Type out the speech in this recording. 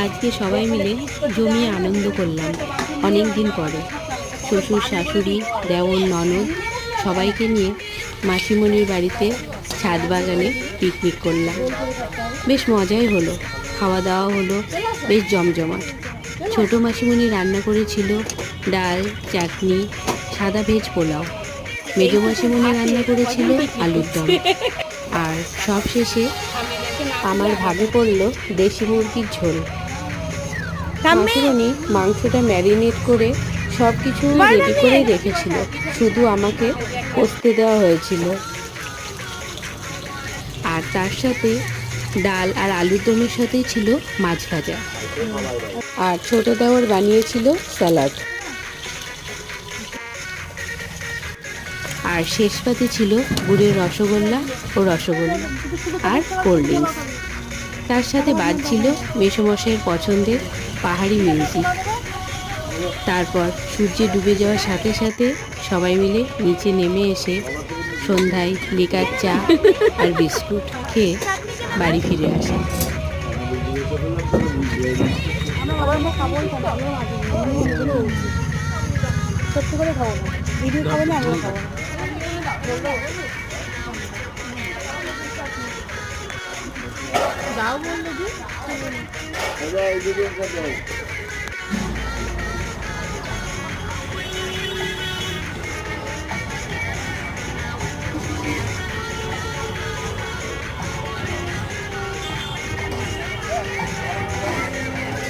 আজকে সবাই মিলে জমিয়ে আনন্দ করলাম অনেক দিন পরে। শ্বশুর শাশুড়ি দেওর ননদ সবাইকে নিয়ে মাসিমণির বাড়িতে ছাদ বাগানে পিকনিক করলাম। বেশ মজাই হলো, খাওয়া দাওয়া হলো বেশ জমজমাট। ছোটো মাসিমণি রান্না করেছিল ডাল, চাটনি, সাদা ভেজ পোলাও। মেজো মাসিমণি রান্না করেছিল আলুর দম। আর সব শেষে আমার ভাগে পড়ল দেশি মুরগির ঝোল। মাসিমণি মাংসটা ম্যারিনেট করে সব কিছু রেডি করে রেখেছিল, শুধু আমাকে কষতে দেওয়া হয়েছিল। আর তার সাথে ডাল আর আলুর দমের সাথেই ছিল মাছ ভাজা। আর ছোটো দেওর বানিয়েছিল স্যালাড। আর শেষ পাতে ছিল গুড়ের রসগোল্লা ও রসগোল্লা আর কোল্ড ড্রিঙ্কস। তার সাথে বাজছিল মেসোমশাইয়ের পছন্দের পাহাড়ি মিউজিক। তারপর সূর্য ডুবে যাওয়ার সাথে সাথে সবাই মিলে নিচে নেমে এসে সন্ধ্যায় লিকার চা আর বিস্কুট খেয়ে বাড়ি ফিরে আসে। সত্যি করে খাবো না, ভিডিও খাবো না, আমিও খাবো না। যাও বললে